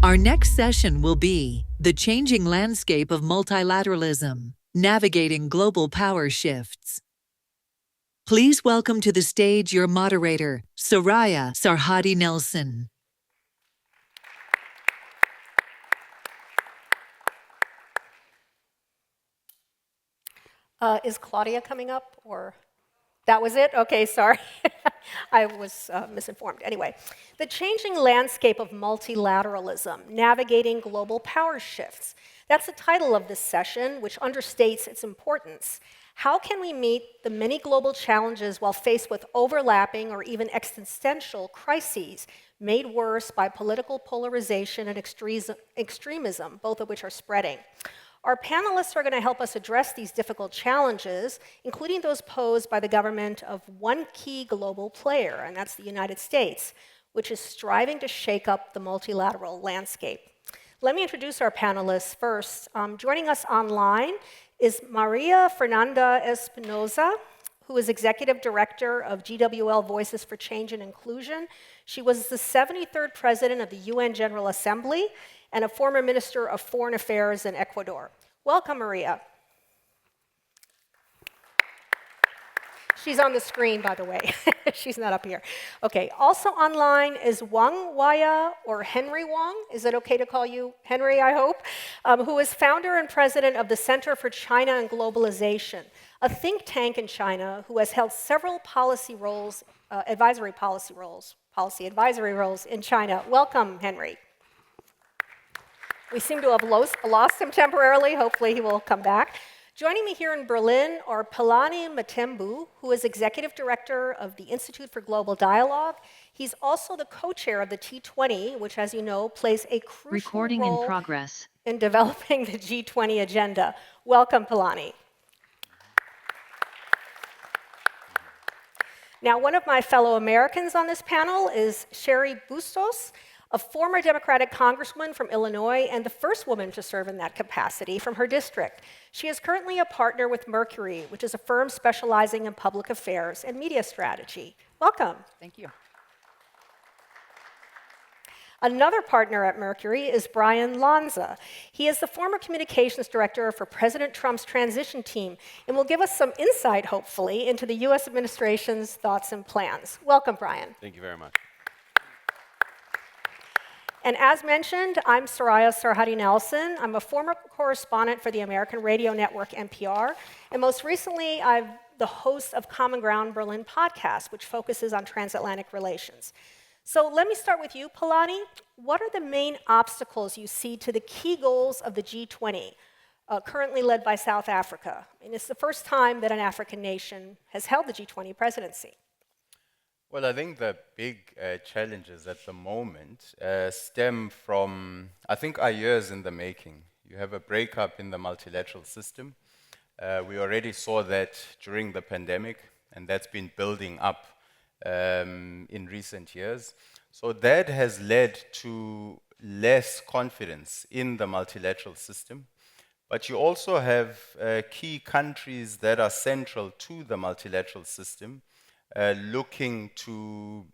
Our next session will be The Changing Landscape of Multilateralism, Navigating Global Power Shifts. Please welcome to the stage your moderator, Soraya Sarhadi Nelson. Is Claudia coming up, or that was it? Okay, sorry. I was misinformed. Anyway, the changing landscape of multilateralism, navigating global power shifts. That's the title of this session, which understates its importance. How can we meet the many global challenges while faced with overlapping or even existential crises made worse by political polarization and extremism, both of which are spreading? Our panelists are going to help us address these difficult challenges, including those posed by the government of one key global player, and that's the United States, which is striving to shake up the multilateral landscape. Let me introduce our panelists first. Joining us online is Maria Fernanda Espinoza, who is Executive Director of GWL Voices for Change and Inclusion. She was the 73rd President of the UN General Assembly and a former Minister of Foreign Affairs in Ecuador. Welcome, Maria. She's on the screen, by the way. She's not up here. Okay, also online is Wang Waya, or Henry Wang. Is it okay to call you Henry, I hope? Who is founder and president of the Center for China and Globalization, a think tank in China who has held several policy advisory roles in China. Welcome, Henry. We seem to have lost him temporarily. Hopefully he will come back. Joining me here in Berlin are Palani Matembu, who is Executive Director of the Institute for Global Dialogue. He's also the co-chair of the T20, which, as you know, plays a crucial role in developing the G20 agenda. Welcome, Palani. Now, one of my fellow Americans on this panel is Sherry Bustos, a former Democratic congresswoman from Illinois and the first woman to serve in that capacity from her district. She is currently a partner with Mercury, which is a firm specializing in public affairs and media strategy. Welcome. Thank you. Another partner at Mercury is Brian Lanza. He is the former communications director for President Trump's transition team and will give us some insight, hopefully, into the US administration's thoughts and plans. Welcome, Brian. Thank you very much. And as mentioned, I'm Soraya Sarhadi Nelson. I'm a former correspondent for the American Radio Network, NPR, and most recently, I'm the host of Common Ground Berlin podcast, which focuses on transatlantic relations. So let me start with you, Palani. What are the main obstacles you see to the key goals of the G20, currently led by South Africa? And it's the first time that an African nation has held the G20 presidency. Well, I think the big challenges at the moment stem from, I think, are years in the making. You have a breakup in the multilateral system. We already saw that during the pandemic, and that's been building up in recent years. So that has led to less confidence in the multilateral system. But you also have key countries that are central to the multilateral system looking to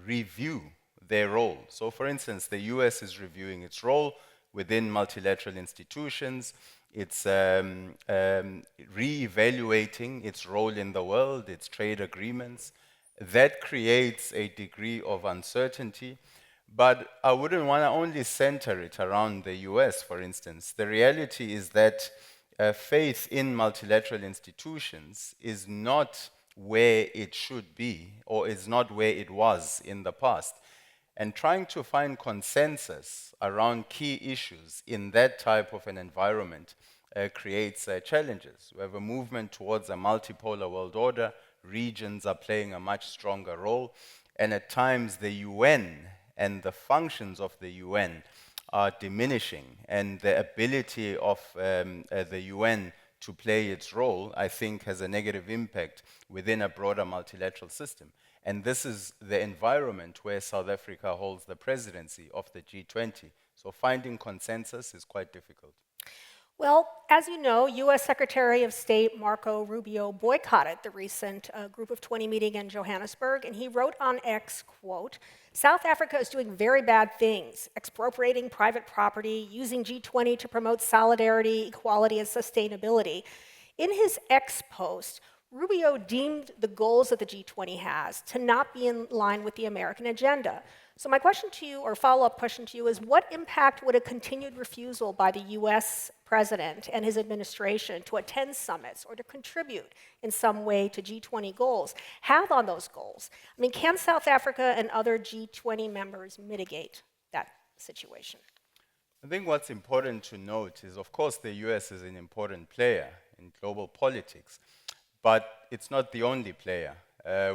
review their role. So for instance, the US is reviewing its role within multilateral institutions. It's reevaluating its role in the world, its trade agreements. That creates a degree of uncertainty. But I wouldn't want to only center it around the US, for instance. The reality is that faith in multilateral institutions is not where it should be, or is not where it was in the past. And trying to find consensus around key issues in that type of an environment creates challenges. We have a movement towards a multipolar world order. Regions are playing a much stronger role. And at times, the UN and the functions of the UN are diminishing. And the ability of the UN to play its role, I think, has a negative impact within a broader multilateral system. And this is the environment where South Africa holds the presidency of the G20. So finding consensus is quite difficult. Well, as you know, US Secretary of State Marco Rubio boycotted the recent Group of 20 meeting in Johannesburg, and he wrote on X, quote, South Africa is doing very bad things, expropriating private property, using G20 to promote solidarity, equality, and sustainability. In his X post, Rubio deemed the goals that the G20 has to not be in line with the American agenda. So my question to you, or follow-up question to you, is what impact would a continued refusal by the US president and his administration to attend summits or to contribute in some way to G20 goals have on those goals? I mean, can South Africa and other G20 members mitigate that situation? I think what's important to note is, of course, the US is an important player in global politics, but it's not the only player.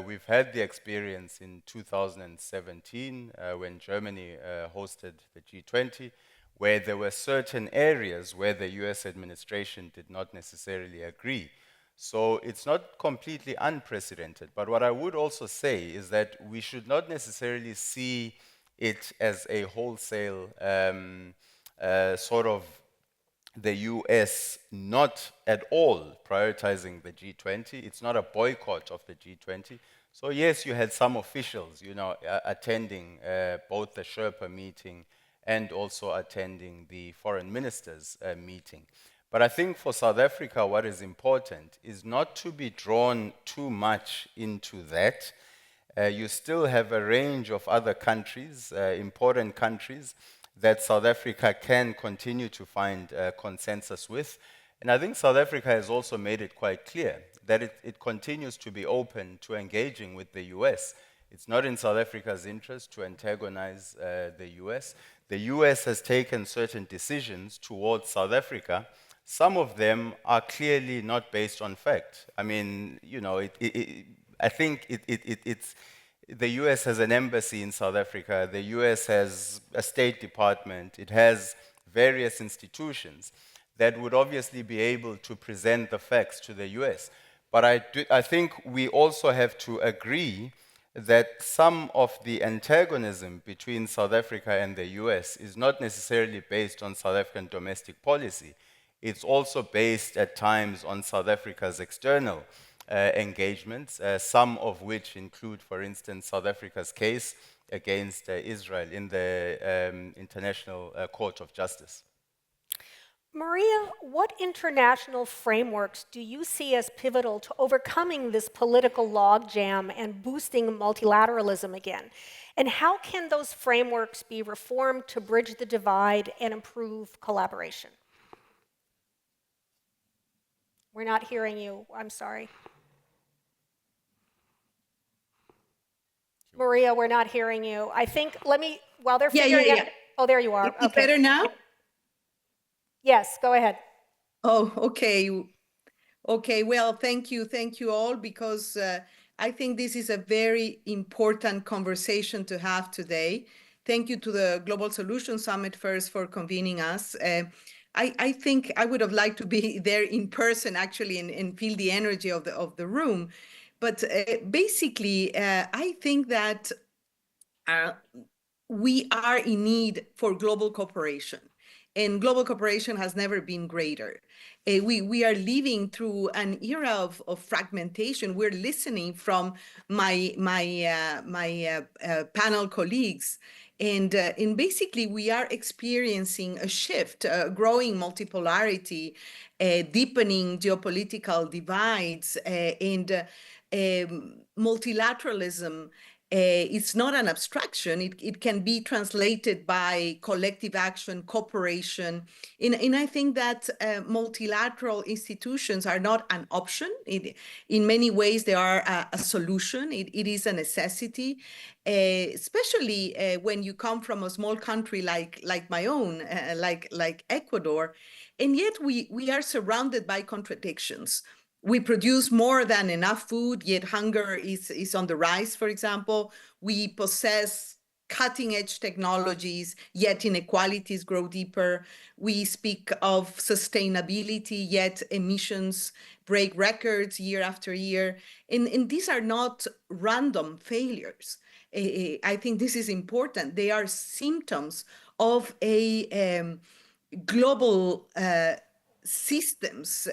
We've had the experience in 2017 when Germany hosted the G20, where there were certain areas where the US administration did not necessarily agree. So it's not completely unprecedented. But what I would also say is that we should not necessarily see it as a wholesale sort of the US not at all prioritizing the G20. It's not a boycott of the G20. So yes, you had some officials, attending both the Sherpa meeting and also attending the foreign ministers meeting. But I think for South Africa, what is important is not to be drawn too much into that. You still have a range of other countries, important countries, that South Africa can continue to find consensus with. And I think South Africa has also made it quite clear that it continues to be open to engaging with the US. It's not in South Africa's interest to antagonize the US. The US has taken certain decisions towards South Africa. Some of them are clearly not based on fact. I mean, I think it's the US has an embassy in South Africa, the US has a State Department, it has various institutions that would obviously be able to present the facts to the US. But I think we also have to agree that some of the antagonism between South Africa and the US is not necessarily based on South African domestic policy. It's also based at times on South Africa's external engagements, some of which include, for instance, South Africa's case against Israel in the International Court of Justice. Maria, what international frameworks do you see as pivotal to overcoming this political logjam and boosting multilateralism again? And how can those frameworks be reformed to bridge the divide and improve collaboration? We're not hearing you. I'm sorry. Maria, we're not hearing you. I think, while they're figuring out. Oh, there you are. Is it better now? Yes, go ahead. Oh, okay. Okay, well, thank you all, because I think this is a very important conversation to have today. Thank you to the Global Solutions Summit first for convening us. I think I would have liked to be there in person, actually, and feel the energy of the room. But basically, I think that we are in need for global cooperation. And global cooperation has never been greater. We are living through an era of fragmentation. We're listening from my panel colleagues. And basically, we are experiencing a shift, growing multipolarity, deepening geopolitical divides, and multilateralism. It's not an abstraction. It can be translated by collective action, cooperation. And I think that multilateral institutions are not an option. In many ways, they are a solution. It is a necessity, especially when you come from a small country like my own, like Ecuador. And yet we are surrounded by contradictions. We produce more than enough food, yet hunger is on the rise, for example. We possess cutting-edge technologies, yet inequalities grow deeper. We speak of sustainability, yet emissions break records year after year. And these are not random failures. I think this is important. They are symptoms of a global systems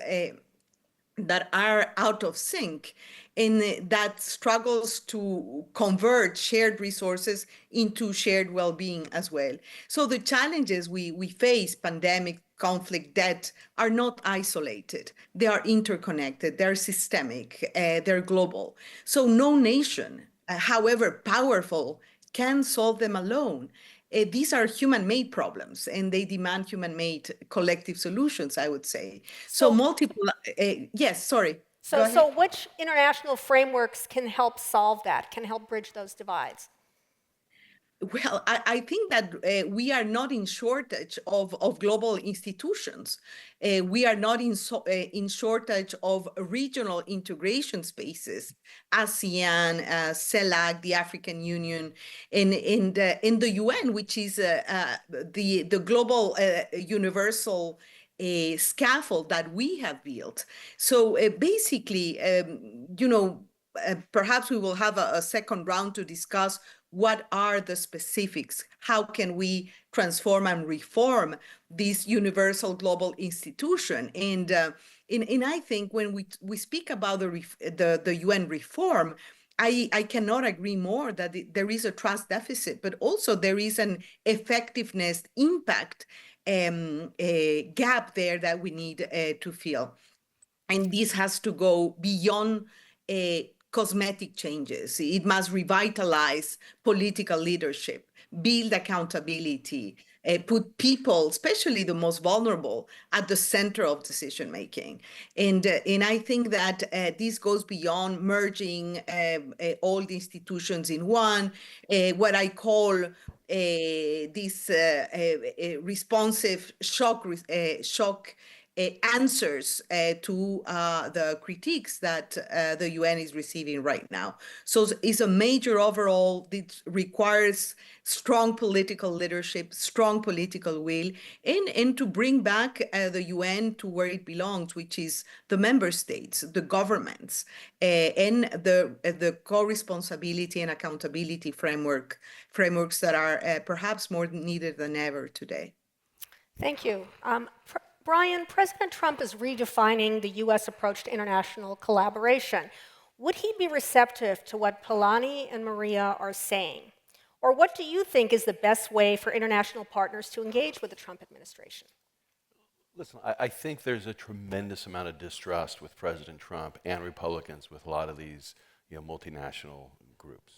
that are out of sync and that struggles to convert shared resources into shared well-being as well. So the challenges we face, pandemic, conflict, debt, are not isolated. They are interconnected, they're systemic, they're global. So no nation, however powerful, can solve them alone. These are human-made problems, and they demand human-made collective solutions, I would say. So So, multiple, yes, sorry, go so, ahead. so which international frameworks can help solve that, can help bridge those divides? Well, I think that we are not in shortage of global institutions. We are not in shortage of regional integration spaces, ASEAN, CELAC, the African Union, in the UN, which is the global universal scaffold that we have built. So basically, perhaps we will have a second round to discuss what are the specifics, how can we transform and reform this universal global institution. And I think when we speak about the UN reform, I cannot agree more that there is a trust deficit, but also there is an effectiveness impact gap there that we need to fill. And this has to go beyond cosmetic changes. It must revitalize political leadership, build accountability, put people, especially the most vulnerable, at the center of decision making. And I think that this goes beyond merging all the institutions in one, what I call this responsive shock answers to the critiques that the UN is receiving right now. So it's a major overhaul that requires strong political leadership, strong political will, and to bring back the UN to where it belongs, which is the member states, the governments, and the co-responsibility and accountability frameworks that are perhaps more needed than ever today. Thank you. Brian, President Trump is redefining the US approach to international collaboration. Would he be receptive to what Polanyi and Maria are saying? Or what do you think is the best way for international partners to engage with the Trump administration? Listen, I think there's a tremendous amount of distrust with President Trump and Republicans with a lot of these multinational groups.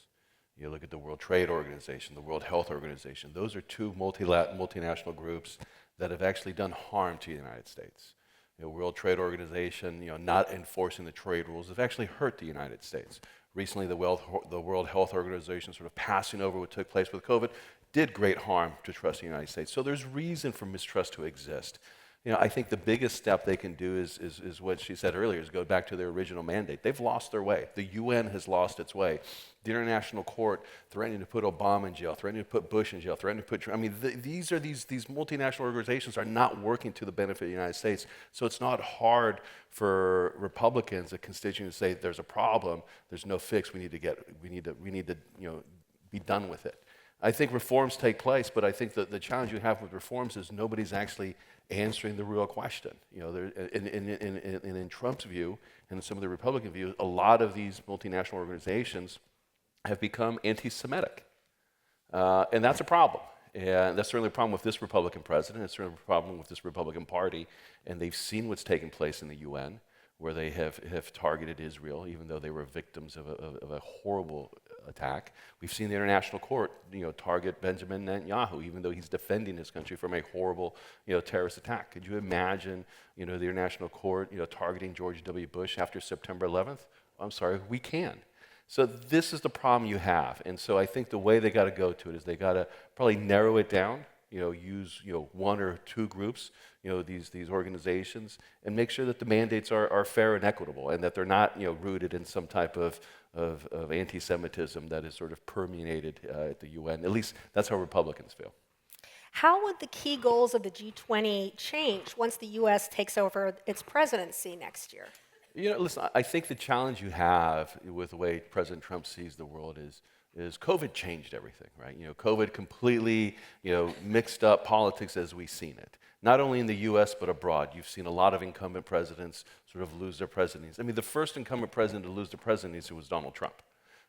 You look at the World Trade Organization, the World Health Organization. Those are two multinational groups that have actually done harm to the United States. World Trade Organization, not enforcing the trade rules have actually hurt the United States. Recently, the World Health Organization sort of passing over what took place with COVID did great harm to trust in the United States. So there's reason for mistrust to exist. I think the biggest step they can do is what she said earlier, is go back to their original mandate. They've lost their way. The UN has lost its way. The International Court threatening to put Obama in jail, threatening to put Bush in jail, threatening to put, these multinational organizations are not working to the benefit of the United States. So it's not hard for Republicans, a constituent, to say there's a problem, there's no fix, we need to be done with it. I think reforms take place, but I think that the challenge you have with reforms is nobody's actually answering the real question. In Trump's view, and in some of the Republican views, a lot of these multinational organizations have become anti-Semitic. And that's a problem. And that's certainly a problem with this Republican president. It's certainly a problem with this Republican Party. And they've seen what's taken place in the UN, where they have targeted Israel, even though they were victims of a horrible attack. We've seen the International Court, target Benjamin Netanyahu, even though he's defending his country from a horrible, terrorist attack. Could you imagine, the International Court, targeting George W. Bush after September 11th? I'm sorry, we can. So this is the problem you have. And so I think the way they got to go to it is they got to probably narrow it down, use, one or two groups, these organizations, and make sure that the mandates are fair and equitable, and that they're not, rooted in some type of anti-Semitism that is sort of permeated at the UN. At least that's how Republicans feel. How would the key goals of the G20 change once the US takes over its presidency next year? Listen, I think the challenge you have with the way President Trump sees the world is COVID changed everything, right? COVID completely, mixed up politics as we've seen it. Not only in the U.S. but abroad. You've seen a lot of incumbent presidents sort of lose their presidencies. I mean, the first incumbent president to lose the presidency was Donald Trump.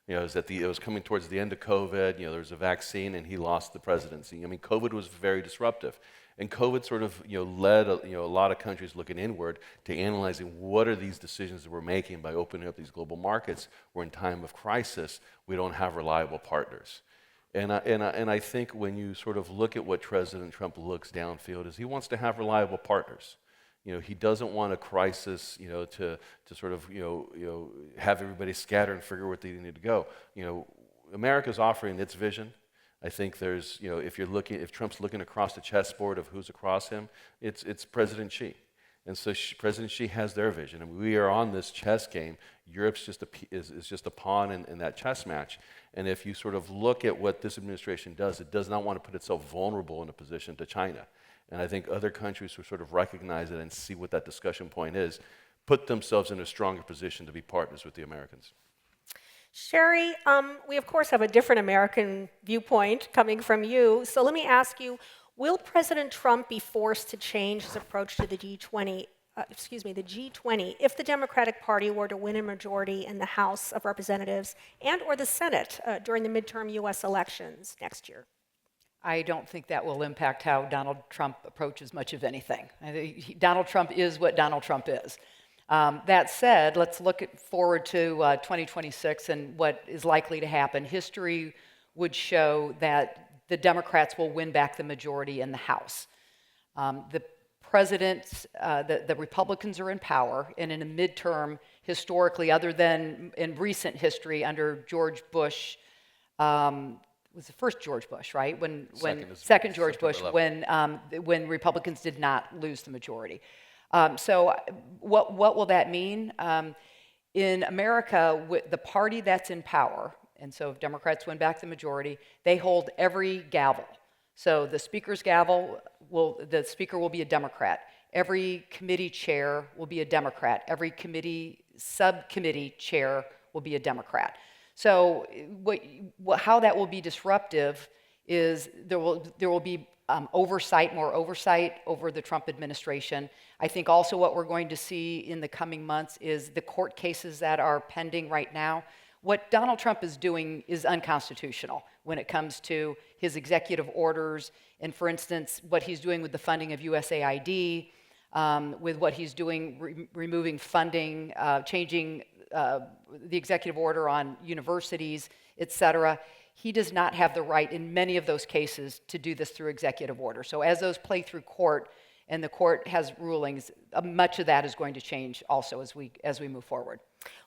It was coming towards the end of COVID. There was a vaccine, and he lost the presidency. I mean, COVID was very disruptive, and COVID sort of led a lot of countries looking inward to analyzing what are these decisions that we're making by opening up these global markets, where in time of crisis we don't have reliable partners. And I think when you sort of look at what President Trump looks downfield is he wants to have reliable partners. He doesn't want a crisis, to sort of, have everybody scatter and figure where they need to go. America's offering its vision. I think there's, if Trump's looking across the chessboard of who's across him, it's President Xi. And so President Xi has their vision, and we are on this chess game. Europe's is just a pawn in that chess match. And if you sort of look at what this administration does, it does not want to put itself vulnerable in a position to China. And I think other countries who sort of recognize it and see what that discussion point is, put themselves in a stronger position to be partners with the Americans. Sherry, we of course have a different American viewpoint coming from you. So let me ask you, will President Trump be forced to change his approach to the G20 if the Democratic Party were to win a majority in the House of Representatives and or the Senate during the midterm US elections next year? I don't think that will impact how Donald Trump approaches much of anything. Donald Trump is what Donald Trump is. That said, let's look forward to 2026 and what is likely to happen. History would show that the Democrats will win back the majority in the House. The Republicans are in power, and in a midterm, historically, other than in recent history under George Bush, was the first George Bush, right? Second George Bush, when Republicans did not lose the majority. So what will that mean? In America, the party that's in power, and so if Democrats win back the majority, they hold every gavel. So the speaker's gavel, the speaker will be a Democrat. Every committee chair will be a Democrat. Every subcommittee chair will be a Democrat. So how that will be disruptive is there will be more oversight over the Trump administration. I think also what we're going to see in the coming months is the court cases that are pending right now. What Donald Trump is doing is unconstitutional when it comes to his executive orders, and for instance, what he's doing with the funding of USAID, with what he's doing removing funding, changing the executive order on universities, et cetera. He does not have the right in many of those cases to do this through executive order. So as those play through court and the court has rulings, much of that is going to change also as we move forward.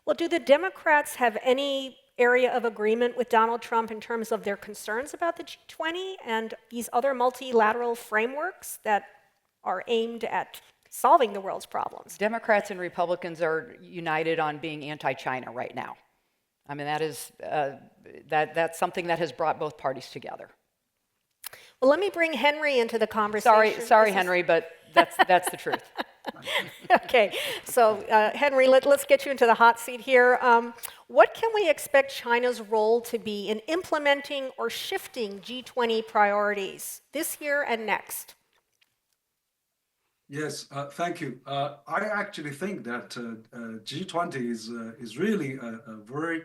Well, do the Democrats have any area of agreement with Donald Trump in terms of their concerns about the G20 and these other multilateral frameworks that are aimed at solving the world's problems? Democrats and Republicans are united on being anti-China right now. I mean, that is that's something that has brought both parties together. Well, let me bring Henry into the conversation. Sorry, Henry, but that's the truth. Okay, so Henry, let's get you into the hot seat here. What can we expect China's role to be in implementing or shifting G20 priorities this year and next? Yes, thank you. I actually think that G20 is really a very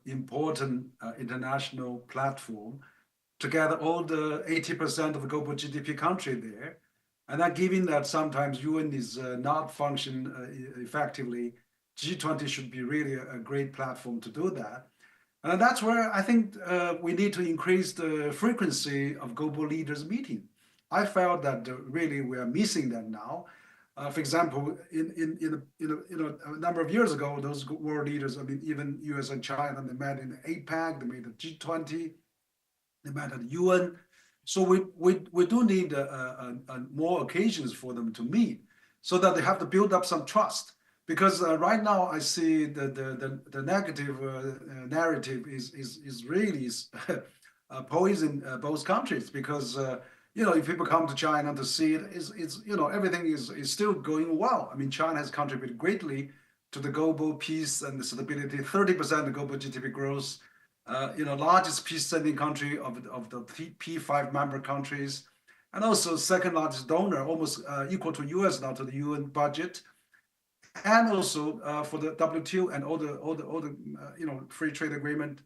important international platform to gather all the 80% of the global GDP country there. And that given that sometimes UN is not function effectively, G20 should be really a great platform to do that. And that's where I think we need to increase the frequency of global leaders meeting. I felt that really we are missing that now. For example, in a number of years ago, those world leaders, I mean, even US and China, they met in APEC, they made the G20, they met at UN. So we do need more occasions for them to meet so that they have to build up some trust. Because right now I see the negative narrative is really poison both countries because if people come to China to see it, everything is still going well. I mean, China has contributed greatly to the global peace and stability, 30% of global GDP growth, largest peace-sending country of the P5 member countries, and also second largest donor, almost equal to US now to the UN budget, and also for the WTO and all the free trade agreement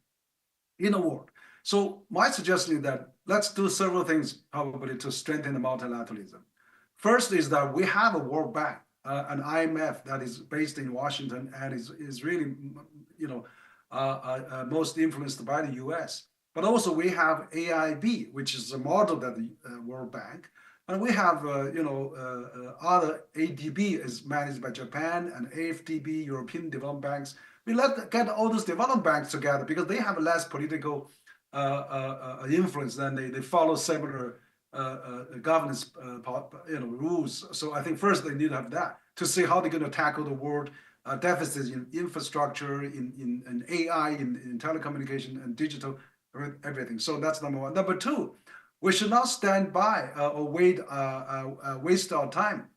in the world. So my suggestion is that let's do several things probably to strengthen the multilateralism. First is that we have a World Bank, an IMF that is based in Washington and is really, most influenced by the US. But also we have AIB, which is a model that the World Bank, and we have other ADB is managed by Japan and AFDB, European Development Banks. We get all those development banks together because they have less political influence than they follow similar governance rules. So I think first they need to have that to see how they're going to tackle the world deficits in infrastructure, in AI, in telecommunication and digital, everything. So that's number one. Number two, we should not stand by or waste our time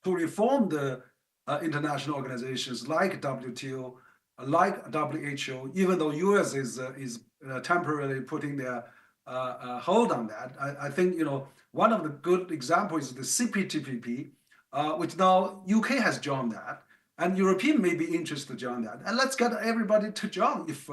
to reform the international organizations like WTO, like WHO, even though US is temporarily putting their hold on that. I think one of the good examples is the CPTPP, which now UK has joined that, and European may be interested to join that. And let's get everybody to join if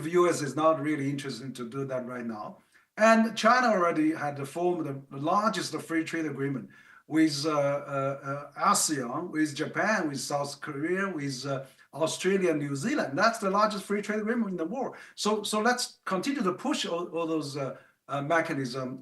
US is not really interested to do that right now. And China already had formed the largest free trade agreement with ASEAN, with Japan, with South Korea, with Australia, New Zealand. That's the largest free trade agreement in the world. So let's continue to push all those mechanisms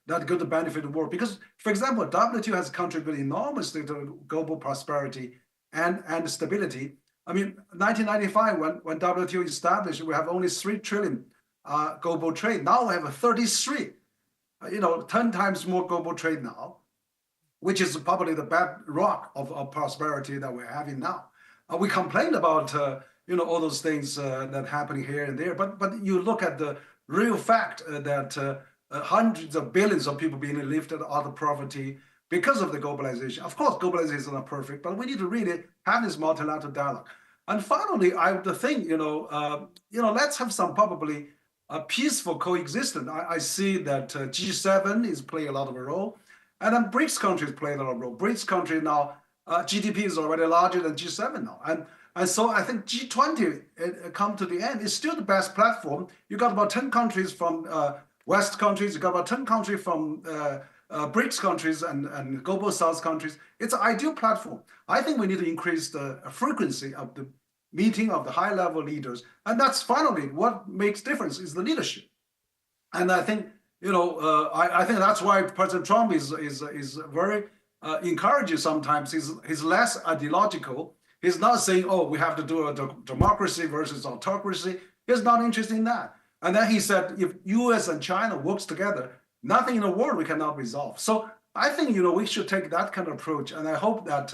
that go to benefit the world. Because, for example, WTO has contributed enormously to global prosperity and stability. I mean, 1995, when WTO established, we have only 3 trillion global trade. Now we have 33, 10 times more global trade now, which is probably the bedrock of prosperity that we're having now. We complained about all those things that happening here and there, but you look at the real fact that hundreds of billions of people being lifted out of poverty because of the globalization. Of course, globalization is not perfect, but we need to really have this multilateral dialogue. And finally, I would think, let's have some probably peaceful coexistence. I see that G7 is playing a lot of a role, and then BRICS countries play a lot of role. BRICS country now, GDP is already larger than G7 now. And so I think G20 come to the end is still the best platform. You got about 10 countries from West countries, you got about 10 countries from BRICS countries and global South countries. It's an ideal platform. I think we need to increase the frequency of the meeting of the high-level leaders. And that's finally what makes difference is the leadership. And I think, I think that's why President Trump is very encouraging sometimes. He's less ideological. He's not saying, oh, we have to do a democracy versus autocracy. He's not interested in that. And then he said, if US and China works together, nothing in the world we cannot resolve. So I think, we should take that kind of approach. And I hope that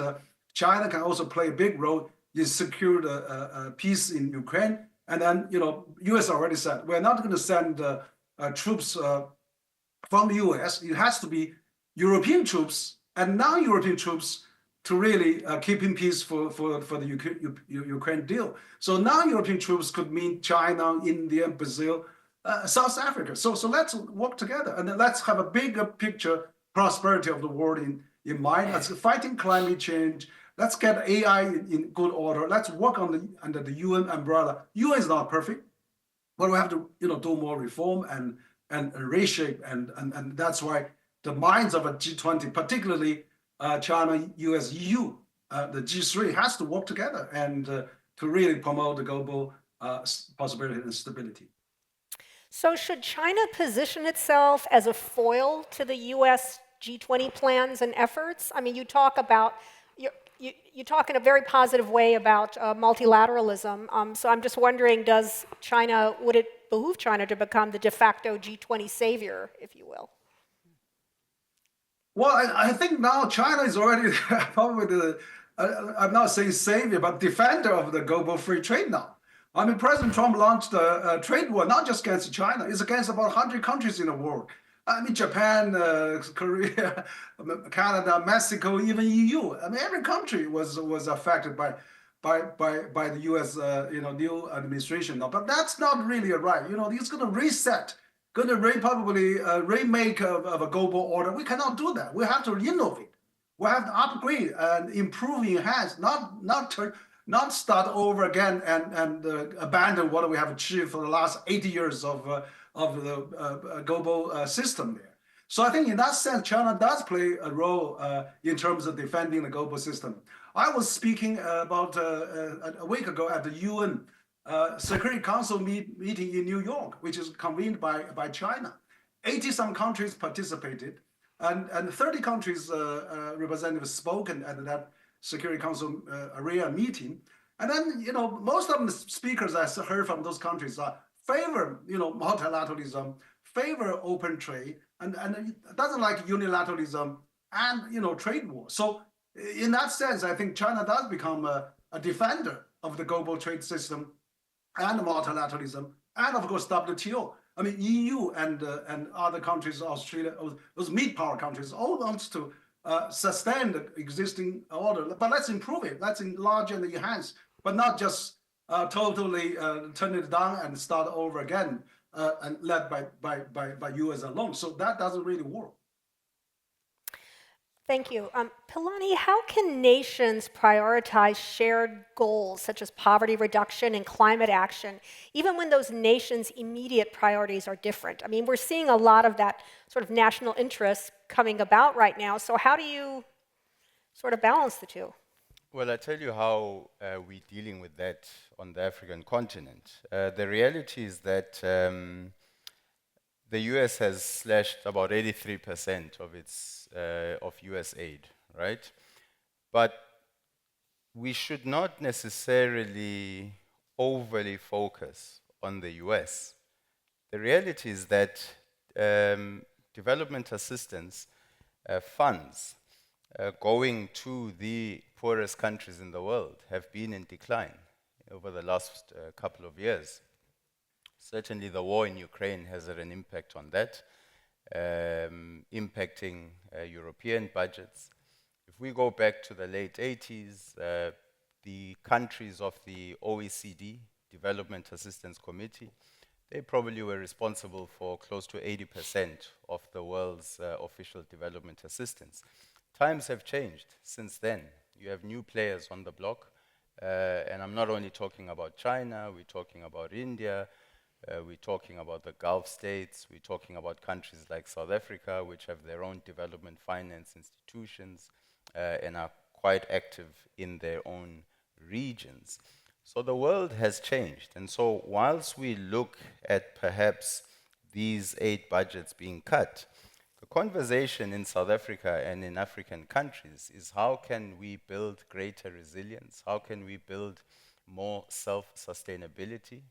China can also play a big role in secure the peace in Ukraine. And then, US already said, we're not going to send troops from the US. It has to be European troops and non-European troops to really keep in peace for the Ukraine deal. So non-European troops could mean China, India, Brazil, South Africa. So let's work together and then let's have a bigger picture prosperity of the world in mind. Let's fighting climate change. Let's get AI in good order. Let's work under the UN umbrella. UN is not perfect, but we have to do more reform and reshape and that's why the minds of a G20, particularly China, US, EU, the G3 has to work together and to really promote the global prosperity and stability. So should China position itself as a foil to the US G20 plans and efforts? I mean, you talk in a very positive way about multilateralism. So I'm just wondering, would it behoove China to become the de facto G20 savior, if you will? Well, I think now China is already probably I'm not saying savior, but defender of the global free trade now. I mean, President Trump launched a trade war, not just against China, it's against about 100 countries in the world. I mean, Japan, Korea, Canada, Mexico, even EU. I mean, every country was affected by by the U.S. New administration now. But that's not really right. It's going to reset, going to probably remake of a global order. We cannot do that. We have to innovate. We have to upgrade and improve, enhance, not start over again and abandon what we have achieved for the last 80 years of the global system there. So I think in that sense, China does play a role in terms of defending the global system. I was speaking about a week ago at the UN Security Council meeting in New York, which is convened by China. 80-some countries participated, and 30 countries representatives spoken at that Security Council area meeting. And then, most of the speakers I heard from those countries favor, multilateralism, favor open trade, and doesn't like unilateralism and, trade war. So in that sense, I think China does become a defender of the global trade system and multilateralism, and of course WTO. I mean, EU and other countries, Australia, those mid-power countries, all wants to sustain the existing order, but let's improve it, let's enlarge and enhance, but not just totally turn it down and start over again, and led by US alone. So that doesn't really work. Thank you. Pilani, how can nations prioritize shared goals such as poverty reduction and climate action, even when those nations' immediate priorities are different? I mean, we're seeing a lot of that sort of national interest coming about right now. So how do you sort of balance the two? Well, I tell you how we're dealing with that on the African continent. The reality is that the US has slashed about 83% of its of US aid, right? But we should not necessarily overly focus on the US. The reality is that development assistance funds going to the poorest countries in the world have been in decline over the last couple of years. Certainly the war in Ukraine has had an impact on that, impacting European budgets. If we go back to the late 80s, the countries of the OECD, Development Assistance Committee, they probably were responsible for close to 80% of the world's official development assistance. Times have changed since then. You have new players on the block, and I'm not only talking about China, we're talking about India, we're talking about the Gulf states, we're talking about countries like South Africa, which have their own development finance institutions and are quite active in their own regions. So the world has changed. And so whilst we look at perhaps these aid budgets being cut, the conversation in South Africa and in African countries is how can we build greater resilience? How can we build more self-sustainability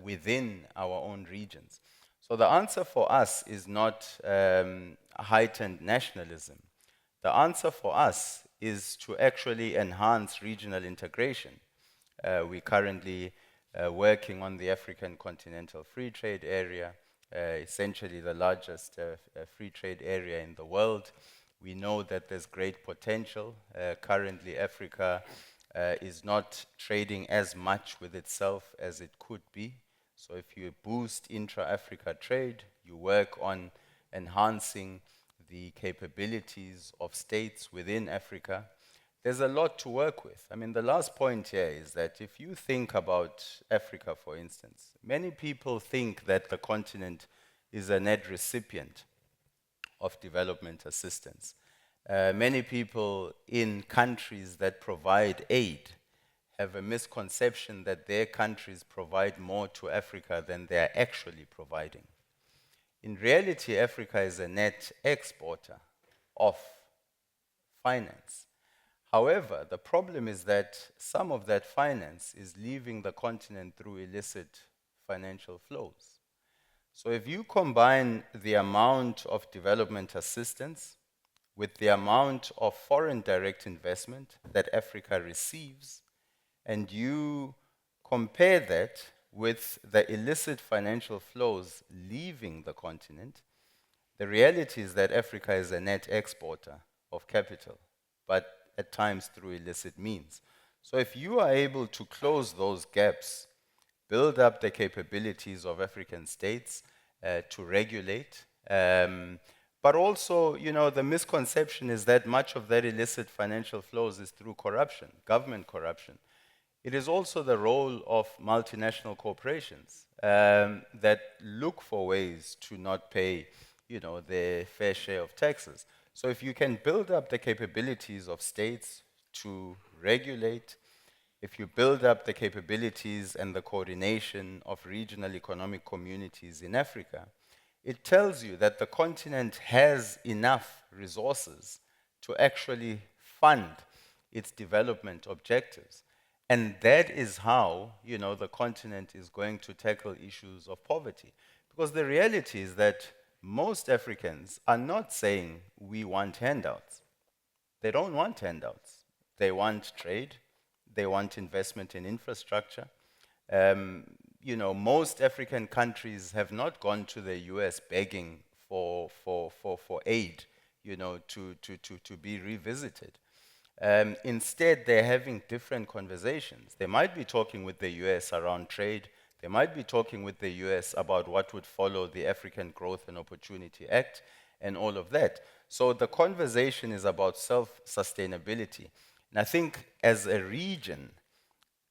within our own regions? So the answer for us is not heightened nationalism. The answer for us is to actually enhance regional integration. We're currently working on the African Continental Free Trade Area, essentially the largest free trade area in the world. We know that there's great potential. Currently, Africa is not trading as much with itself as it could be. So if you boost intra-Africa trade, you work on enhancing the capabilities of states within Africa, there's a lot to work with. I mean, the last point here is that if you think about Africa, for instance, many people think that the continent is a net recipient of development assistance. Many people in countries that provide aid have a misconception that their countries provide more to Africa than they are actually providing. In reality, Africa is a net exporter of finance. However, the problem is that some of that finance is leaving the continent through illicit financial flows. So if you combine the amount of development assistance with the amount of foreign direct investment that Africa receives, and you compare that with the illicit financial flows leaving the continent, the reality is that Africa is a net exporter of capital, but at times through illicit means. So if you are able to close those gaps, build up the capabilities of African states to regulate, but also, the misconception is that much of that illicit financial flows is through corruption, government corruption. It is also the role of multinational corporations that look for ways to not pay, their fair share of taxes. So if you can build up the capabilities of states to regulate, if you build up the capabilities and the coordination of regional economic communities in Africa, it tells you that the continent has enough resources to actually fund its development objectives. And that is how, the continent is going to tackle issues of poverty. Because the reality is that most Africans are not saying we want handouts. They don't want handouts. They want trade. They want investment in infrastructure. Most African countries have not gone to the US begging for aid, to be revisited. Instead, they're having different conversations. They might be talking with the US around trade. They might be talking with the US about what would follow the African Growth and Opportunity Act and all of that. So the conversation is about self-sustainability. And I think as a region,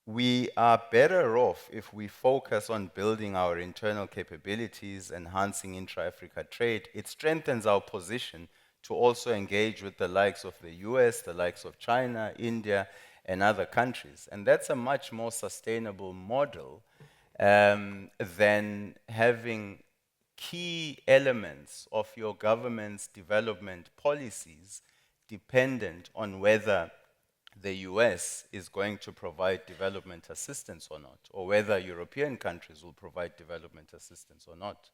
we are better off if we focus on building our internal capabilities, enhancing intra-Africa trade. It strengthens our position to also engage with the likes of the US, the likes of China, India, and other countries. And that's a much more sustainable model than having key elements of your government's development policies dependent on whether the US is going to provide development assistance or not, or whether European countries will provide development assistance or not.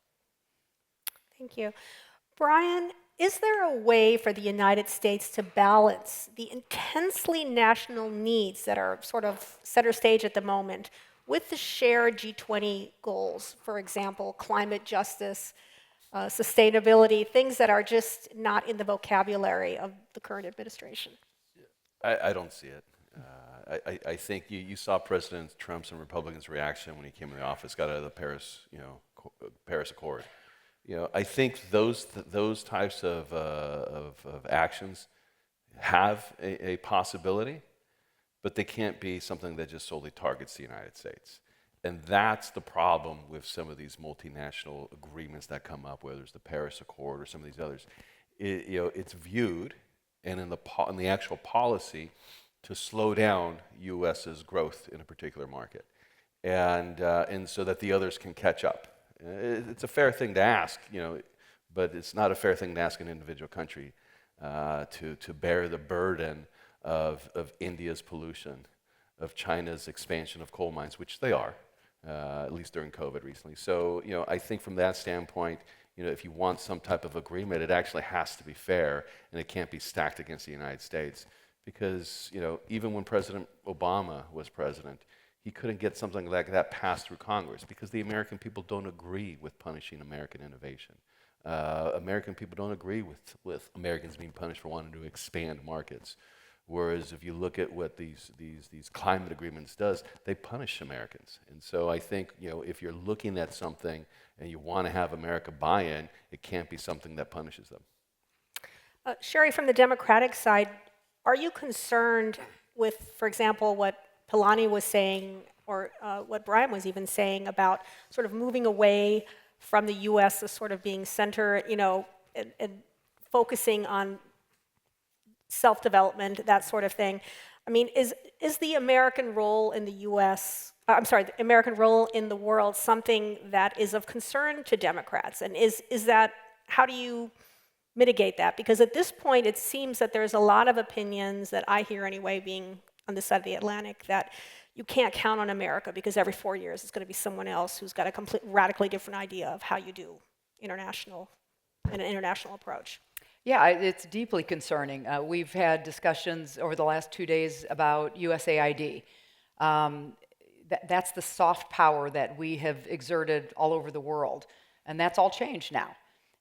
Thank you. Brian, is there a way for the United States to balance the intensely national needs that are sort of center stage at the moment with the shared G20 goals, for example, climate justice, sustainability, things that are just not in the vocabulary of the current administration? I don't see it. I think you saw President Trump's and Republicans' reaction when he came into office, got out of the Paris Accord. I think those types of actions have a possibility, but they can't be something that just solely targets the United States. And that's the problem with some of these multinational agreements that come up, whether it's the Paris Accord or some of these others. It's viewed, and in the actual policy, to slow down U.S.'s growth in a particular market, and so that the others can catch up. It's a fair thing to ask, but it's not a fair thing to ask an individual country to bear the burden of India's pollution, of China's expansion of coal mines, which they are, at least during COVID recently. So, I think from that standpoint, if you want some type of agreement, it actually has to be fair, and it can't be stacked against the United States. Because, even when President Obama was president, he couldn't get something like that passed through Congress because the American people don't agree with punishing American innovation. American people don't agree with Americans being punished for wanting to expand markets. Whereas if you look at what these climate agreements does, they punish Americans. And so I think, if you're looking at something and you want to have America buy in, it can't be something that punishes them. Sherry, from the Democratic side, are you concerned with, for example, what Pilani was saying, or what Brian was even saying about sort of moving away from the U.S. as sort of being center, and focusing on self-development, that sort of thing? I mean, is the American role in the U.S., the American role in the world something that is of concern to Democrats? And is that, how do you mitigate that? Because at this point, it seems that there's a lot of opinions that I hear anyway, being on this side of the Atlantic, that you can't count on America because every 4 years it's going to be someone else who's got a radically different idea of how you do an international approach. Yeah, it's deeply concerning. We've had discussions over the last 2 days about USAID. That's the soft power that we have exerted all over the world, and that's all changed now.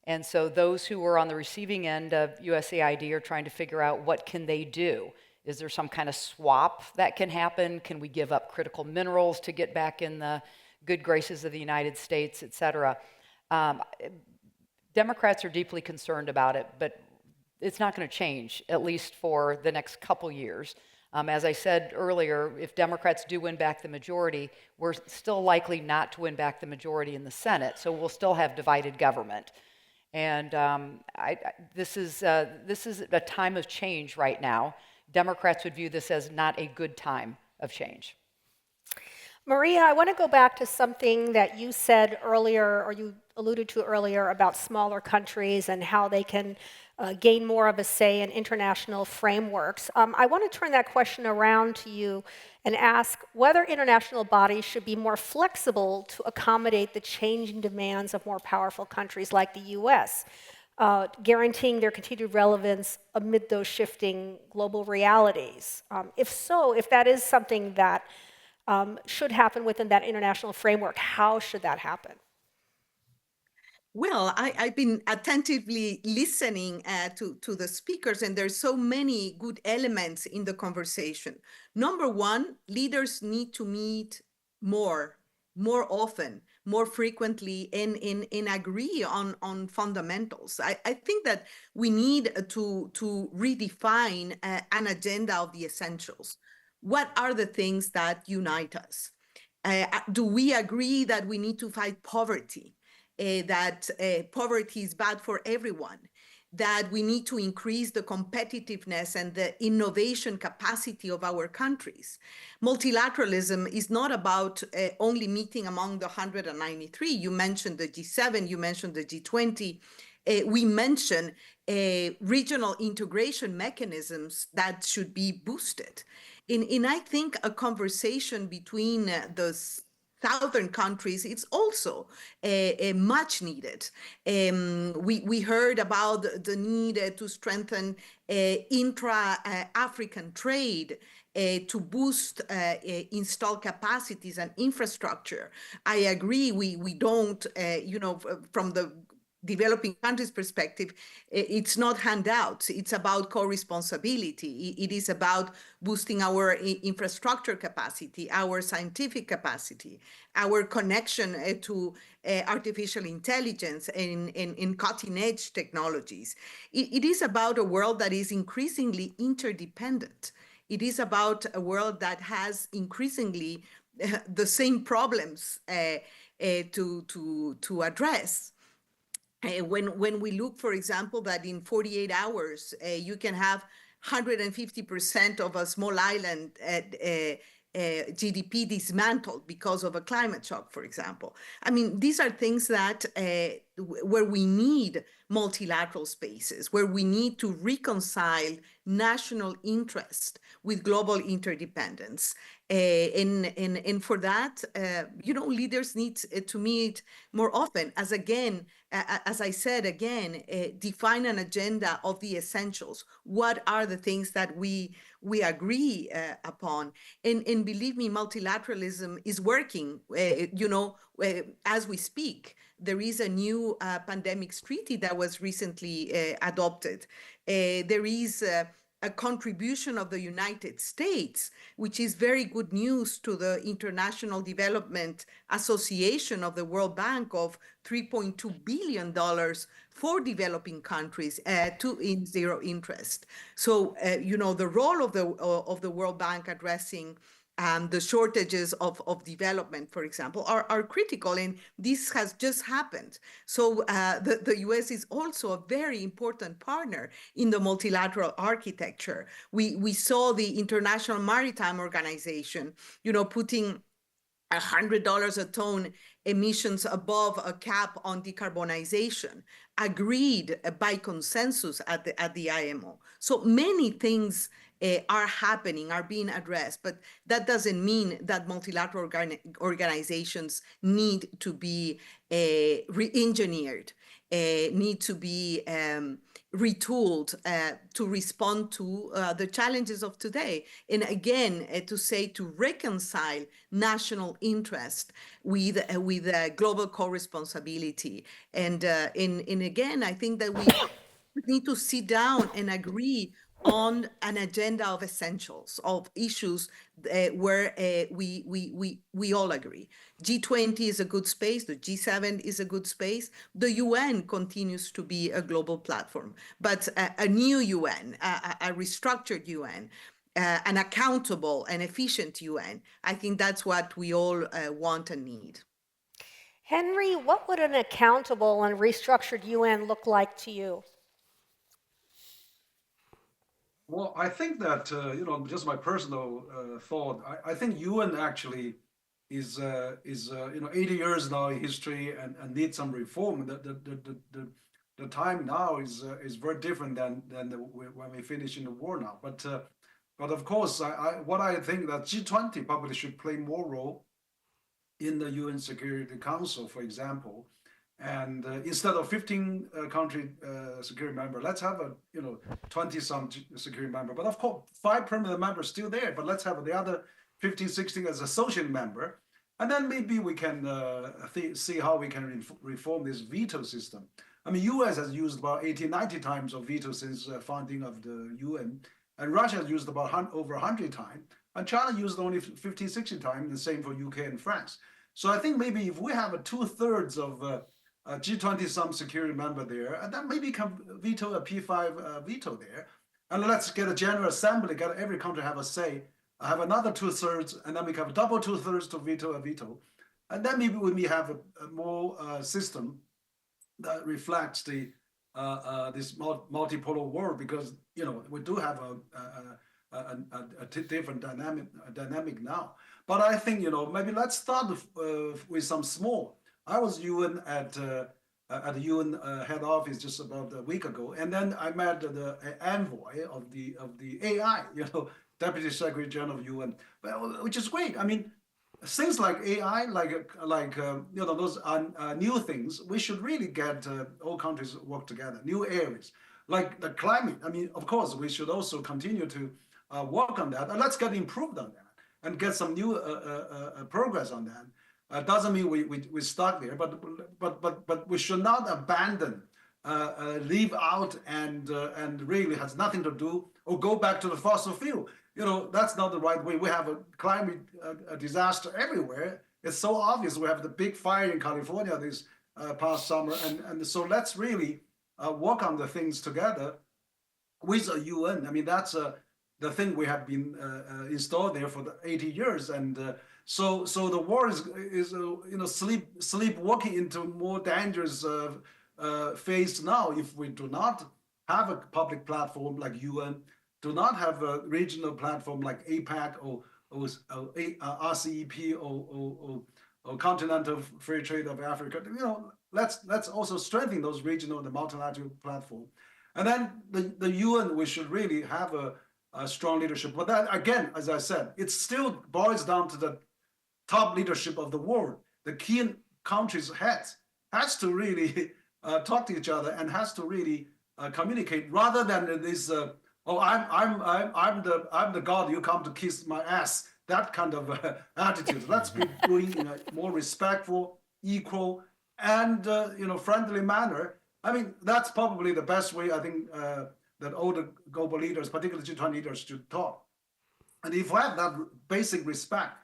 And so those who were on the receiving end of USAID are trying to figure out what can they do Is there some kind of swap that can happen? Can we give up critical minerals to get back in the good graces of the United States, et cetera? Democrats are deeply concerned about it, but it's not going to change, at least for the next couple years. As I said earlier, if Democrats do win back the majority, we're still likely not to win back the majority in the Senate, so we'll still have divided government. And this is a time of change right now. Democrats would view this as not a good time of change. Maria, I want to go back to something that you said earlier, or you alluded to earlier, about smaller countries and how they can gain more of a say in international frameworks. I want to turn that question around to you and ask whether international bodies should be more flexible to accommodate the changing demands of more powerful countries like the US, guaranteeing their continued relevance amid those shifting global realities. If so, if that is something that should happen within that international framework, how should that happen? Well, I've been attentively listening to the speakers, and there's so many good elements in the conversation. Number one, leaders need to meet more often, more frequently, and agree on fundamentals. I think that we need to redefine an agenda of the essentials. What are the things that unite us? Do we agree that we need to fight poverty? That poverty is bad for everyone, that we need to increase the competitiveness and the innovation capacity of our countries. Multilateralism is not about only meeting among the 193. You mentioned the G7, you mentioned the G20. We mentioned regional integration mechanisms that should be boosted. And I think a conversation between the southern countries, it's also much needed. We heard about the need to strengthen intra-African trade, to boost installed capacities and infrastructure. I agree, we don't, from the developing countries' perspective, it's not handouts. It's about co-responsibility. It is about boosting our infrastructure capacity, our scientific capacity, our connection to artificial intelligence and cutting-edge technologies. It is about a world that is increasingly interdependent. It is about a world that has increasingly the same problems to address. When we look, for example, that in 48 hours, you can have 150% of a small island GDP dismantled because of a climate shock, for example. I mean, these are things that where we need multilateral spaces, where we need to reconcile national interest with global interdependence. And for that, leaders need to meet more often. As I said again, define an agenda of the essentials. What are the things that we agree upon? And believe me, multilateralism is working. As we speak, there is a new pandemics treaty that was recently adopted. There is a contribution of the United States, which is very good news to the International Development Association of the World Bank, of $3.2 billion for developing countries in zero interest. So, the role of the World Bank addressing the shortages of development, for example, are critical, and this has just happened. So the US is also a very important partner in the multilateral architecture. We saw the International Maritime Organization, putting $100 a ton emissions above a cap on decarbonization, agreed by consensus at the IMO. So many things are happening, are being addressed, but that doesn't mean that multilateral organizations need to be re-engineered, need to be retooled to respond to the challenges of today. And again, to reconcile national interest with global co-responsibility. And again, I think that we need to sit down and agree on an agenda of essentials, of issues where we all agree. G20 is a good space, the G7 is a good space, the UN continues to be a global platform, but a new UN, a restructured UN, an accountable and efficient UN, I think that's what we all want and need. Henry, what would an accountable and restructured UN look like to you? Well, I think that, just my personal thought, I think UN actually is 80 years now in history and needs some reform. The time now is very different than when we finish in the war now. But of course, what I think that G20 probably should play more role in the UN Security Council, for example. And instead of 15 country security member, let's have 20 some security member. But of course, 5 permanent members still there. But let's have the other 15, 16 as associate member, and then maybe we can see how we can reform this veto system. I mean, U.S. has used about 80, 90 times of veto since founding of the UN, and Russia has used about over 100 times, and China used only 50, 60 times. The same for UK and France. So I think maybe if we have a 2/3 of G20 some security member there, and then maybe can veto a P5 veto there, and let's get a general assembly, get every country have a say, have another 2/3, and then we have double 2/3 to veto a veto, and then maybe we may have a more system that reflects the this multipolar world, because we do have a different dynamic now. But I think maybe let's start with some small. I was UN at the UN head office just about a week ago, and then I met the envoy of the AI, Deputy Secretary General of UN, which is great. I mean, things like AI, those are new things. We should really get all countries work together. New areas like the climate. I mean, of course, we should also continue to work on that, and let's get improved on that and get some new progress on that. Doesn't mean we start there, but we should not abandon, leave out, and really has nothing to do, or go back to the fossil fuel. That's not the right way. We have a climate disaster everywhere. It's so obvious. We have the big fire in California this past summer, and so let's really work on the things together with the UN. I mean, that's the thing we have been installed there for the 80 years, and so the war is sleepwalking into more dangerous phase now if we do not have a public platform like UN, do not have a regional platform like APEC or RCEP or Continental Free Trade of Africa. Let's also strengthen those regional and the multilateral platform, and then the UN, we should really have a strong leadership. But that, again, as I said, it still boils down to the top leadership of the world. The key countries' heads has to really talk to each other and has to really communicate, rather than this. I'm the god. You come to kiss my ass. That kind of attitude. Let's be doing in a more respectful, equal, and friendly manner. I mean, that's probably the best way. I think that all the global leaders, particularly G20 leaders, should talk. And if we have that basic respect,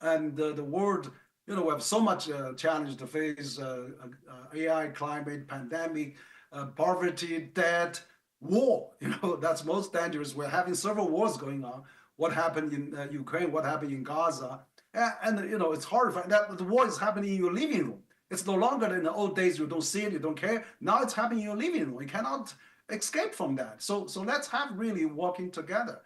and the world, we have so much challenge to face: AI, climate, pandemic, poverty, debt, war. That's most dangerous. We're having several wars going on. What happened in Ukraine? What happened in Gaza? And it's horrifying that the war is happening in your living room. It's no longer in the old days. You don't see it, you don't care. Now it's happening in your living room. You cannot escape from that. So let's have really working together.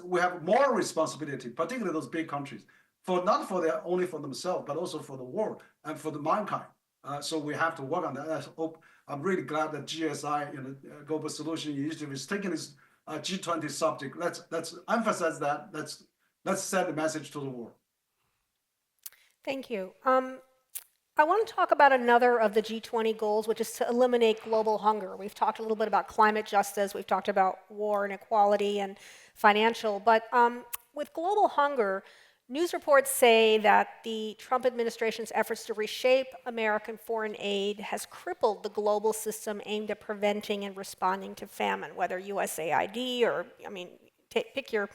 We have more responsibility, particularly those big countries, not only for themselves, but also for the world and for the mankind. So we have to work on that. I'm really glad that GSI, Global Solution Initiative, is taking this G20 subject. Let's emphasize that. Let's send the message to the world. Thank you. I want to talk about another of the G20 goals, which is to eliminate global hunger. We've talked a little bit about climate justice. We've talked about war and equality and financial. But with global hunger, News reports say that the Trump administration's efforts to reshape American foreign aid has crippled the global system aimed at preventing and responding to famine, whether USAID or, I mean, pick your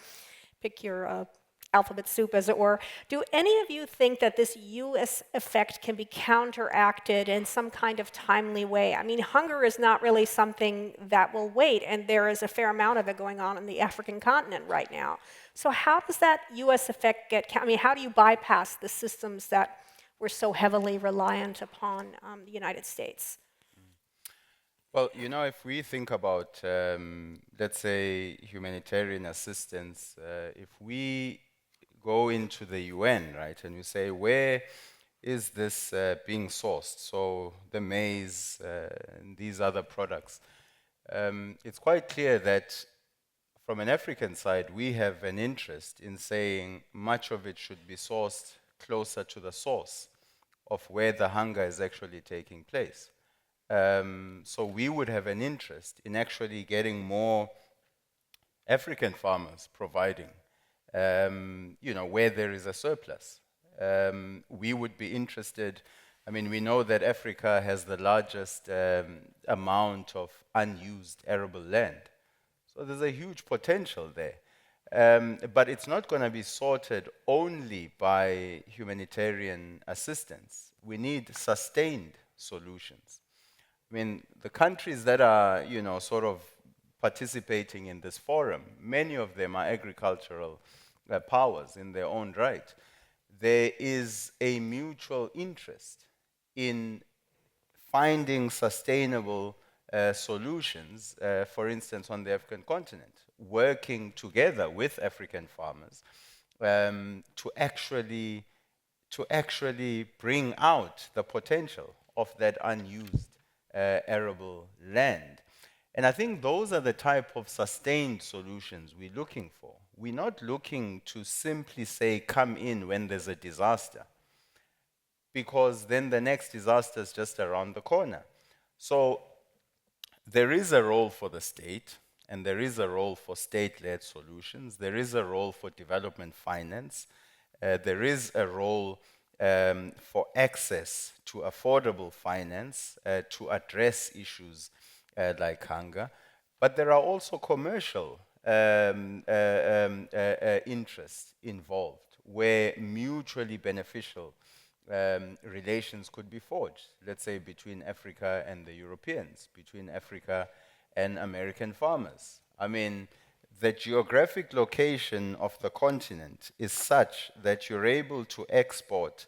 alphabet soup, as it were. Do any of you think that this US effect can be counteracted in some kind of timely way? I mean, hunger is not really something that will wait, and there is a fair amount of it going on in the African continent right now. So how does that US effect I mean, how do you bypass the systems that we're so heavily reliant upon the United States? Well, if we think about, let's say, humanitarian assistance, if we go into the UN, right, and we say, where is this being sourced? So the maize and these other products. It's quite clear that from an African side, we have an interest in saying much of it should be sourced closer to the source of where the hunger is actually taking place. So we would have an interest in actually getting more African farmers providing, where there is a surplus. We would be interested. I mean, we know that Africa has the largest amount of unused arable land. So there's a huge potential there. But it's not going to be sorted only by humanitarian assistance. We need sustained solutions. I mean, the countries that are, sort of participating in this forum, many of them are agricultural powers in their own right. There is a mutual interest in finding sustainable solutions, for instance, on the African continent, working together with African farmers to actually bring out the potential of that unused arable land. And I think those are the type of sustained solutions we're looking for. We're not looking to simply say, come in when there's a disaster, because then the next disaster is just around the corner. So there is a role for the state, and there is a role for state-led solutions. There is a role for development finance. There is a role for access to affordable finance to address issues like hunger. But there are also commercial interests involved where mutually beneficial relations could be forged, let's say between Africa and the Europeans, between Africa and American farmers. I mean, the geographic location of the continent is such that you're able to export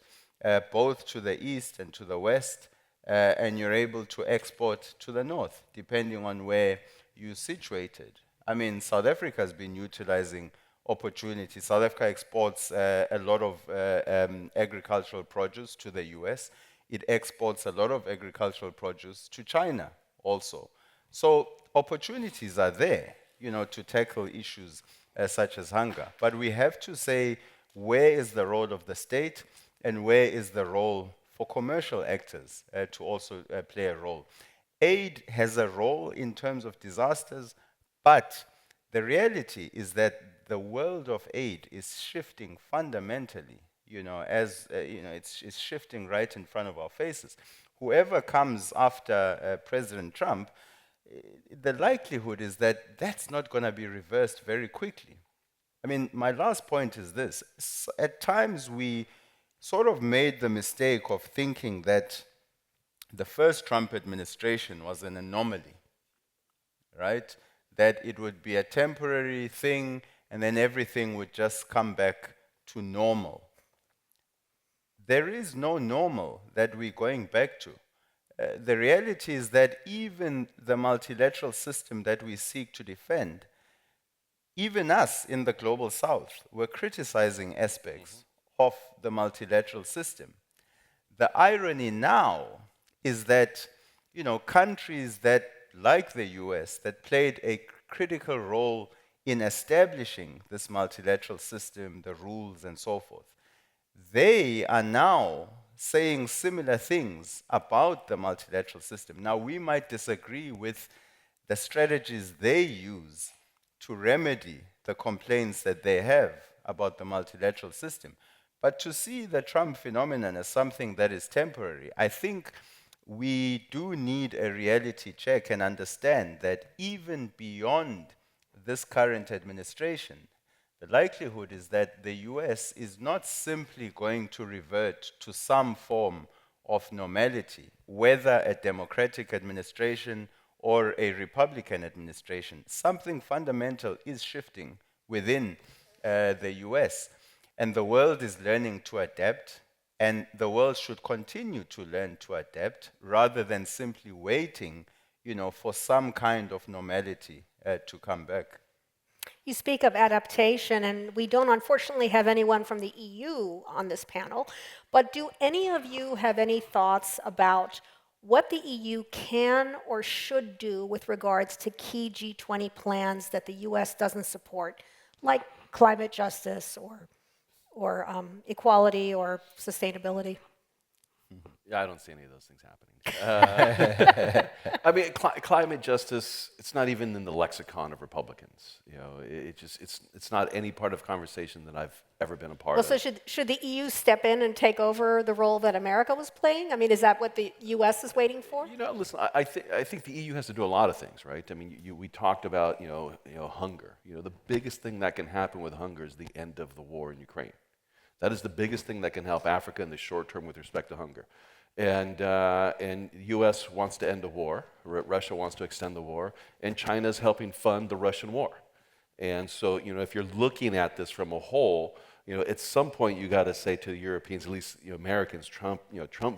both to the east and to the west, and you're able to export to the north, depending on where you're situated. I mean, South Africa has been utilizing opportunities. South Africa exports a lot of agricultural produce to the US. It exports a lot of agricultural produce to China also. So opportunities are there, to tackle issues such as hunger. But we have to say, where is the role of the state and where is the role for commercial actors to also play a role? Aid has a role in terms of disasters, but the reality is that the world of aid is shifting fundamentally, it's shifting right in front of our faces. Whoever comes after President Trump, the likelihood is that that's not going to be reversed very quickly. I mean, my last point is this. At times, we sort of made the mistake of thinking that the first Trump administration was an anomaly, right? That it would be a temporary thing and then everything would just come back to normal. There is no normal that we're going back to. The reality is that even the multilateral system that we seek to defend, even us in the global south, were criticizing aspects of the multilateral system. The irony now is that, countries that, like the US, that played a critical role in establishing this multilateral system, the rules and so forth, they are now saying similar things about the multilateral system. Now, we might disagree with the strategies they use to remedy the complaints that they have about the multilateral system. But to see the Trump phenomenon as something that is temporary, I think we do need a reality check and understand that even beyond this current administration, the likelihood is that the US is not simply going to revert to some form of normality, whether a democratic administration or a Republican administration. Something fundamental is shifting within the US. And the world is learning to adapt, and the world should continue to learn to adapt rather than simply waiting, for some kind of normality to come back. You speak of adaptation, and we don't unfortunately have anyone from the EU on this panel, but do any of you have any thoughts about what the EU can or should do with regards to key G20 plans that the US doesn't support, like climate justice or equality or sustainability? Yeah, I don't see any of those things happening. I mean, climate justice, it's not even in the lexicon of Republicans. It's not any part of conversation that I've ever been a part of. So should the EU step in and take over the role that America was playing? I mean, is that what the US is waiting for? Listen, I think the EU has to do a lot of things, right? I mean, we talked about, hunger. The biggest thing that can happen with hunger is the end of the war in Ukraine. That is the biggest thing that can help Africa in the short term with respect to hunger. And the U.S. wants to end the war, Russia wants to extend the war, and China's helping fund the Russian war. And so, if you're looking at this from a whole, at some point you got to say to the Europeans, at least Americans, Trump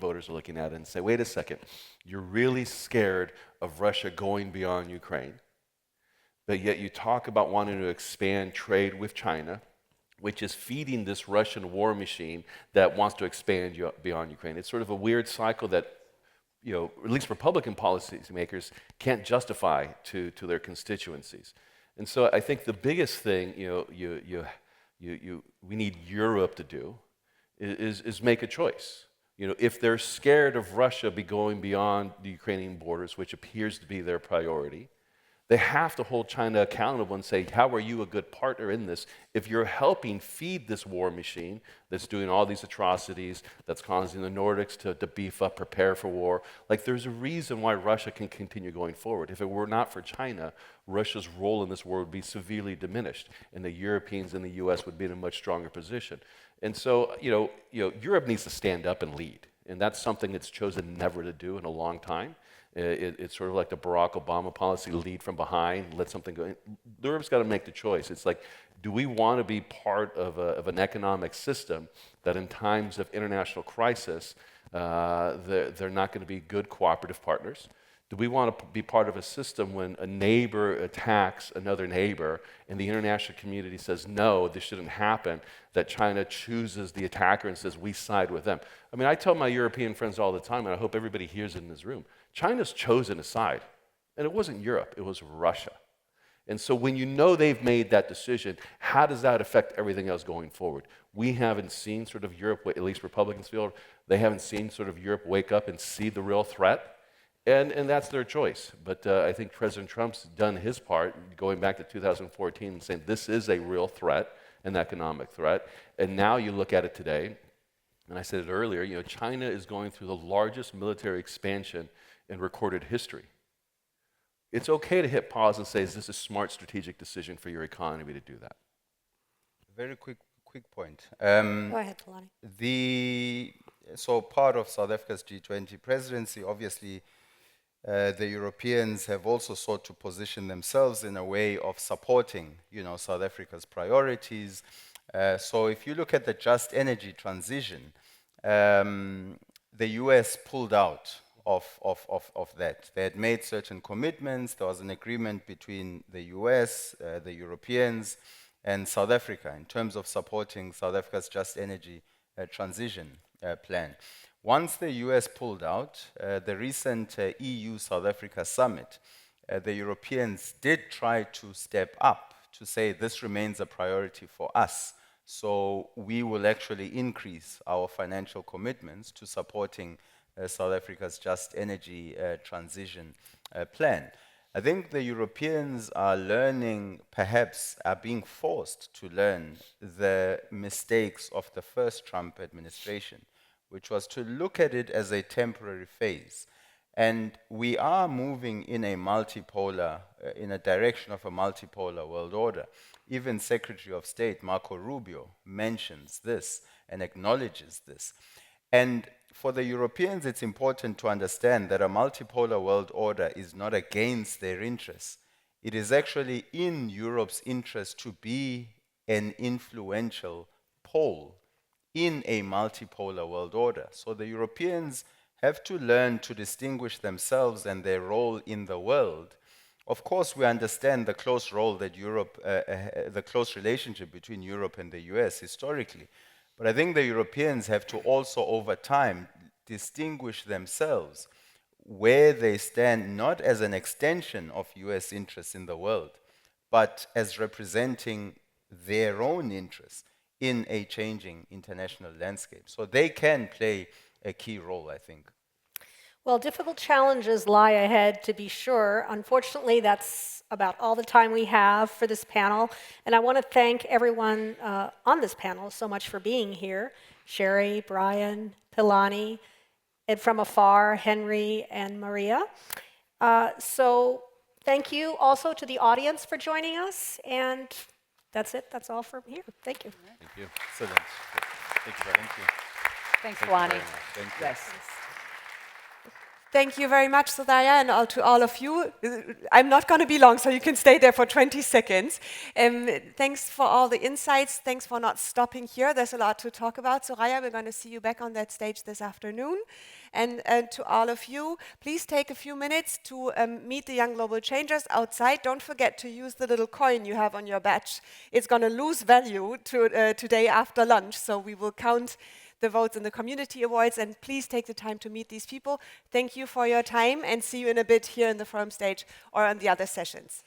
voters are looking at it and say, wait a second, you're really scared of Russia going beyond Ukraine, but yet you talk about wanting to expand trade with China, which is feeding this Russian war machine that wants to expand beyond Ukraine. It's sort of a weird cycle that, at least Republican policymakers can't justify to their constituencies. And so I think the biggest thing, we need Europe to do is make a choice. If they're scared of Russia going beyond the Ukrainian borders, which appears to be their priority, they have to hold China accountable and say, how are you a good partner in this? If you're helping feed this war machine that's doing all these atrocities, that's causing the Nordics to beef up, prepare for war, there's a reason why Russia can continue going forward. If it were not for China, Russia's role in this war would be severely diminished, and the Europeans and the US would be in a much stronger position. And so, Europe needs to stand up and lead, and that's something it's chosen never to do in a long time. It's sort of like the Barack Obama policy, lead from behind, let something go. Europe's got to make the choice. It's like, do we want to be part of an economic system that in times of international crisis, they're not going to be good cooperative partners? Do we want to be part of a system when a neighbor attacks another neighbor and the international community says, no, this shouldn't happen, that China chooses the attacker and says, we side with them? I mean, I tell my European friends all the time, and I hope everybody hears it in this room, China's chosen a side, and it wasn't Europe, it was Russia. And so when they've made that decision, how does that affect everything else going forward? We haven't seen sort of Europe, at least Republicans feel, they haven't seen sort of Europe wake up and see the real threat, and that's their choice. But I think President Trump's done his part, going back to 2014 and saying this is a real threat, an economic threat. And now you look at it today, and I said it earlier, China is going through the largest military expansion in recorded history. It's okay to hit pause and say, is this a smart strategic decision for your economy to do that? Very quick point. Go ahead, Kalani. So part of South Africa's G20 presidency, obviously, the Europeans have also sought to position themselves in a way of supporting, South Africa's priorities. So if you look at the just energy transition, the US pulled out of that. They had made certain commitments. There was an agreement between the US, the Europeans, and South Africa in terms of supporting South Africa's just energy transition plan. Once the US pulled out, the recent EU-South Africa summit, the Europeans did try to step up to say this remains a priority for us. So we will actually increase our financial commitments to supporting South Africa's just energy transition plan. I think the Europeans are learning, perhaps are being forced to learn the mistakes of the first Trump administration, which was to look at it as a temporary phase. And we are moving in a multipolar, in a direction of a multipolar world order. Even Secretary of State Marco Rubio mentions this and acknowledges this. And for the Europeans, it's important to understand that a multipolar world order is not against their interests. It is actually in Europe's interest to be an influential pole in a multipolar world order. So the Europeans have to learn to distinguish themselves and their role in the world. Of course, we understand the close role that the close relationship between Europe and the US historically. But I think the Europeans have to also, over time, distinguish themselves where they stand not as an extension of US interests in the world, but as representing their own interests in a changing international landscape. So they can play a key role, I think. Well, difficult challenges lie ahead, to be sure. Unfortunately, that's about all the time we have for this panel. And I want to thank everyone on this panel so much for being here. Sherry, Brian, Pilani, and from afar, Henry and Maria. So thank you also to the audience for joining us. And that's it. That's all from here. Thank you. Thank you. Excellent. Thank you. Thank you. Thanks, Pilani. Thank you. Yes. Thank you very much, Soraya, and to all of you. I'm not going to be long, so you can stay there for 20 seconds. Thanks for all the insights. Thanks for not stopping here. There's a lot to talk about. Soraya, we're going to see you back on that stage this afternoon. And to all of you, please take a few minutes to meet the young global changers outside. Don't forget to use the little coin you have on your badge. It's going to lose value today after lunch, so we will count the votes in the community awards, and please take the time to meet these people. Thank you for your time, and see you in a bit here in the forum stage or on the other sessions.